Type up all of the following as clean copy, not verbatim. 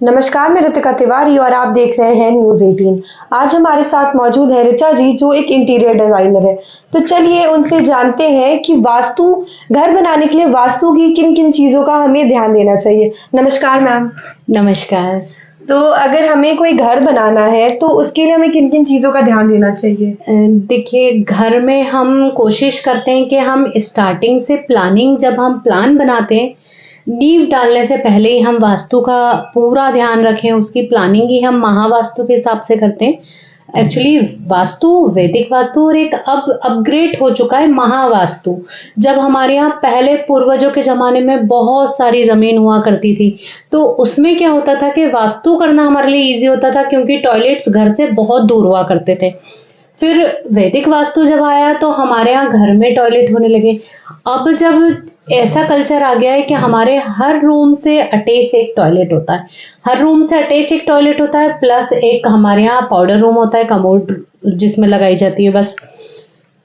नमस्कार, मैं रितिका तिवारी और आप देख रहे हैं न्यूज़ 18। आज हमारे साथ मौजूद है ऋचा जी, जो एक इंटीरियर डिजाइनर है। तो चलिए उनसे जानते हैं कि घर बनाने के लिए वास्तु की किन-किन चीजों का हमें ध्यान देना चाहिए। नमस्कार मैम। नमस्कार। तो अगर हमें कोई घर बनाना है तो उसके लिए हमें किन-किन चीजों का ध्यान देना चाहिए? देखिए, घर में हम कोशिश करते हैं कि हम स्टार्टिंग से प्लानिंग जब हम प्लान बनाते हैं, नींव डालने से पहले ही हम वास्तु का पूरा ध्यान रखें, उसकी प्लानिंग ही हम महावास्तु के हिसाब से करते हैं। एक्चुअली वास्तु, वैदिक वास्तु और एक अब अपग्रेड हो चुका है महावास्तु। जब हमारे यहाँ पहले पूर्वजों के ज़माने में बहुत सारी ज़मीन हुआ करती थी, तो उसमें क्या होता था कि वास्तु करना हमारे लिए ईज़ी होता था क्योंकि टॉयलेट्स घर से बहुत दूर हुआ करते थे। फिर वैदिक वास्तु जब आया तो हमारे यहाँ घर में टॉयलेट होने लगे। अब जब ऐसा कल्चर आ गया है कि हमारे हर रूम से अटैच एक टॉयलेट होता है। हर रूम से अटैच एक टॉयलेट होता है, प्लस एक हमारे यहाँ पाउडर रूम होता है, कमोड जिसमें लगाई जाती है बस।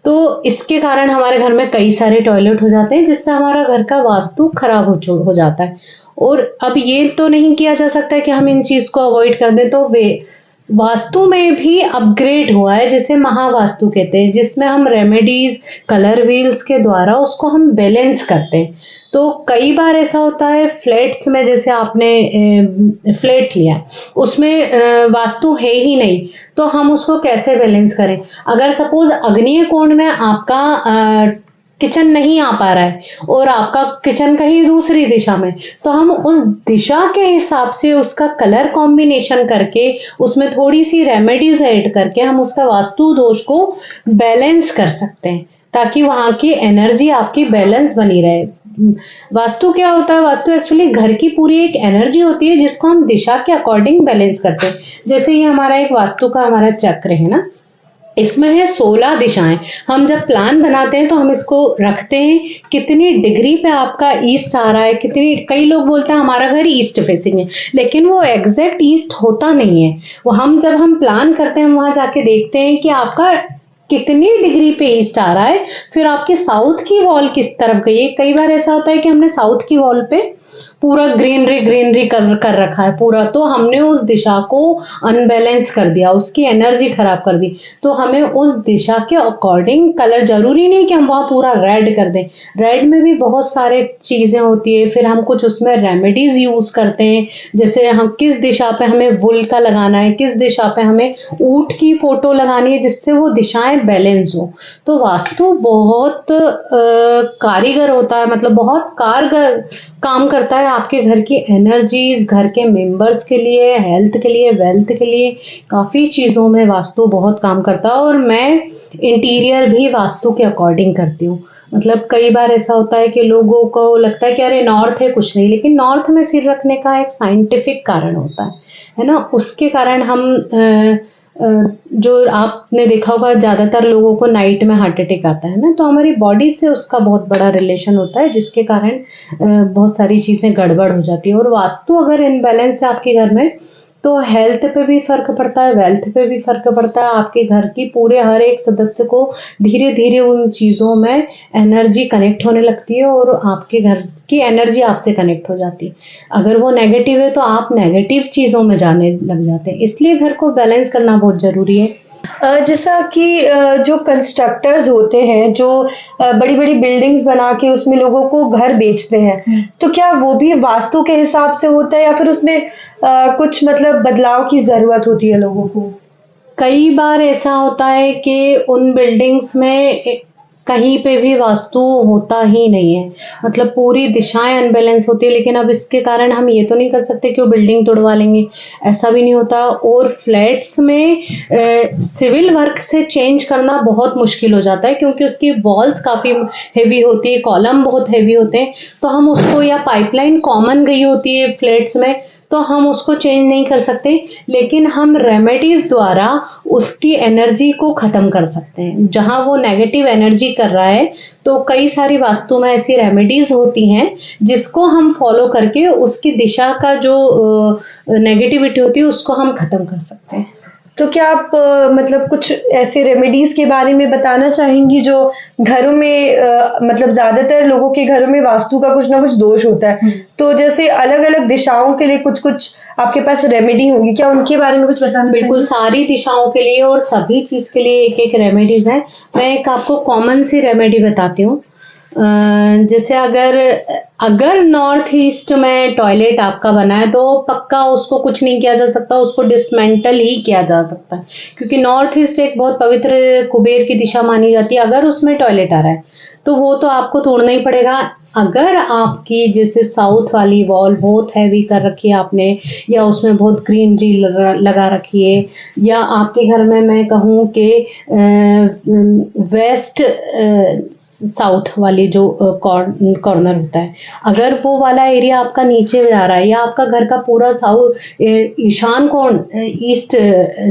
तो इसके कारण हमारे घर में कई सारे टॉयलेट हो जाते हैं, जिससे हमारा घर का वास्तु खराब हो जाता है। और अब ये तो नहीं किया जा सकता है कि हम इन चीज़ को अवॉइड कर दें, तो वे वास्तु में भी अपग्रेड हुआ है, जिसे महावास्तु कहते हैं, जिसमें हम रेमेडीज, कलर व्हील्स के द्वारा उसको हम बैलेंस करते हैं। तो कई बार ऐसा होता है फ्लैट्स में, जैसे आपने फ्लैट लिया, उसमें वास्तु है ही नहीं, तो हम उसको कैसे बैलेंस करें? अगर सपोज अग्नेय कोण में आपका किचन नहीं आ पा रहा है और आपका किचन कहीं दूसरी दिशा में, तो हम उस दिशा के हिसाब से उसका कलर कॉम्बिनेशन करके, उसमें थोड़ी सी रेमेडीज ऐड करके हम उसका वास्तु दोष को बैलेंस कर सकते हैं, ताकि वहाँ की एनर्जी आपकी बैलेंस बनी रहे। वास्तु क्या होता है? वास्तु एक्चुअली घर की पूरी एक एनर्जी होती है, जिसको हम दिशा के अकॉर्डिंग बैलेंस करते हैं। जैसे ये हमारा एक वास्तु का हमारा चक्र है ना, इसमें है 16 दिशाएं। हम जब प्लान बनाते हैं तो हम इसको रखते हैं कितनी डिग्री पे आपका ईस्ट आ रहा है, कितनी, कई लोग बोलते हैं हमारा घर ईस्ट फेसिंग है, लेकिन वो एग्जैक्ट ईस्ट होता नहीं है। वो हम जब हम प्लान करते हैं, हम वहां जाके देखते हैं कि आपका कितनी डिग्री पे ईस्ट आ रहा है, फिर आपके साउथ की वॉल किस तरफ गई है। कई बार ऐसा होता है कि हमने साउथ की वॉल पे पूरा ग्रीनरी कर रखा है पूरा, तो हमने उस दिशा को अनबैलेंस कर दिया, उसकी एनर्जी खराब कर दी। तो हमें उस दिशा के अकॉर्डिंग कलर, जरूरी नहीं कि हम वहाँ पूरा रेड कर दें, रेड में भी बहुत सारे चीजें होती है। फिर हम कुछ उसमें रेमेडीज यूज करते हैं, जैसे हम किस दिशा पे हमें वुल का लगाना है, किस दिशा पे हमें ऊंट की फोटो लगानी है, जिससे वो दिशाएं बैलेंस हो। तो वास्तु बहुत कारीगर होता है, मतलब बहुत कारगर काम करता है आपके घर की एनर्जीज, घर के मेंबर्स के लिए, हेल्थ के लिए, वेल्थ के लिए, काफ़ी चीज़ों में वास्तु बहुत काम करता है। और मैं इंटीरियर भी वास्तु के अकॉर्डिंग करती हूँ। मतलब कई बार ऐसा होता है कि लोगों को लगता है कि अरे नॉर्थ है कुछ नहीं, लेकिन नॉर्थ में सिर रखने का एक साइंटिफिक कारण होता है ना। उसके कारण हम जो आपने देखा होगा, ज़्यादातर लोगों को नाइट में हार्ट अटैक आता है ना, तो हमारी बॉडी से उसका बहुत बड़ा रिलेशन होता है, जिसके कारण बहुत सारी चीज़ें गड़बड़ हो जाती है। और वास्तु अगर इनबैलेंस है आपके घर में, तो हेल्थ पे भी फर्क पड़ता है, वेल्थ पे भी फर्क पड़ता है। आपके घर की पूरे हर एक सदस्य को धीरे धीरे उन चीज़ों में एनर्जी कनेक्ट होने लगती है और आपके घर की एनर्जी आपसे कनेक्ट हो जाती है। अगर वो नेगेटिव है तो आप नेगेटिव चीज़ों में जाने लग जाते हैं, इसलिए घर को बैलेंस करना बहुत ज़रूरी है। जैसा कि जो कंस्ट्रक्टर्स होते हैं, जो बड़ी-बड़ी बिल्डिंग्स बना के उसमें लोगों को घर बेचते हैं, तो क्या वो भी वास्तु के हिसाब से होता है या फिर उसमें कुछ मतलब बदलाव की ज़रूरत होती है लोगों को? कई बार ऐसा होता है कि उन बिल्डिंग्स में कहीं पे भी वास्तु होता ही नहीं है, मतलब पूरी दिशाएं अनबैलेंस होती है। लेकिन अब इसके कारण हम ये तो नहीं कर सकते कि वो बिल्डिंग तोड़वा लेंगे, ऐसा भी नहीं होता। और फ्लैट्स में सिविल वर्क से चेंज करना बहुत मुश्किल हो जाता है, क्योंकि उसकी वॉल्स काफ़ी हेवी होती है, कॉलम बहुत हेवी होते हैं, तो हम उसको, या पाइपलाइन कॉमन गई होती है फ्लैट्स में, तो हम उसको चेंज नहीं कर सकते। लेकिन हम रेमेडीज द्वारा उसकी एनर्जी को ख़त्म कर सकते हैं, जहाँ वो नेगेटिव एनर्जी कर रहा है। तो कई सारी वास्तु में ऐसी रेमेडीज होती हैं जिसको हम फॉलो करके उसकी दिशा का जो नेगेटिविटी होती है उसको हम ख़त्म कर सकते हैं। तो क्या आप मतलब कुछ ऐसे रेमेडीज के बारे में बताना चाहेंगी जो घरों में मतलब ज्यादातर लोगों के घरों में वास्तु का कुछ ना कुछ दोष होता है, तो जैसे अलग अलग दिशाओं के लिए कुछ कुछ आपके पास रेमेडी होंगी, क्या उनके बारे में कुछ बताना बिल्कुल, सारी दिशाओं के लिए और सभी चीज़ के लिए एक-एक रेमेडीज़ है। मैं एक आपको कॉमन सी रेमेडी बताती हूँ। जैसे अगर नॉर्थ ईस्ट में टॉयलेट आपका बना है तो पक्का उसको कुछ नहीं किया जा सकता, उसको डिसमेंटल ही किया जा सकता है, क्योंकि नॉर्थ ईस्ट एक बहुत पवित्र कुबेर की दिशा मानी जाती है। अगर उसमें टॉयलेट आ रहा है तो वो तो आपको तोड़ना ही पड़ेगा। अगर आपकी जैसे साउथ वाली वॉल बहुत हैवी कर रखी है आपने, या उसमें बहुत ग्रीनरी लगा रखी है, या आपके घर में मैं कहूँ कि वेस्ट साउथ वाली जो कॉर्नर होता है, अगर वो वाला एरिया आपका नीचे जा रहा है, या आपका घर का पूरा साउथ ईशान कोण ईस्ट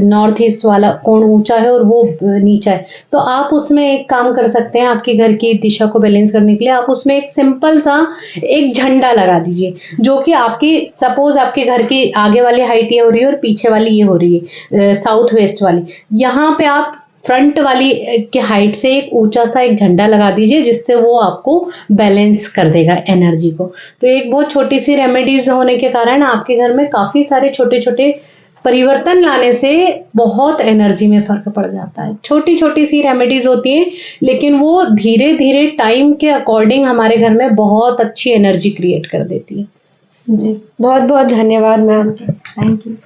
नॉर्थ ईस्ट वाला कोण ऊंचा है और वो नीचा है, तो आप उसमें एक काम कर सकते हैं। आपके घर की दिशा को बैलेंस करने के लिए आप उसमें एक सिंपल सा एक झंडा लगा दीजिए, जो कि आपकी सपोज आपके घर की आगे वाली हाइट ये हो रही है और पीछे वाली ये हो रही है साउथ वेस्ट वाली, यहाँ पे आप फ्रंट वाली के हाइट से एक ऊंचा सा एक झंडा लगा दीजिए, जिससे वो आपको बैलेंस कर देगा एनर्जी को। तो एक बहुत छोटी सी रेमेडीज होने के कारण आपके घर में काफी सारे छोटे छोटे परिवर्तन लाने से बहुत एनर्जी में फर्क पड़ जाता है। छोटी छोटी सी रेमेडीज होती हैं, लेकिन वो धीरे धीरे टाइम के अकॉर्डिंग हमारे घर में बहुत अच्छी एनर्जी क्रिएट कर देती है। जी, बहुत बहुत धन्यवाद मैम। Thank you.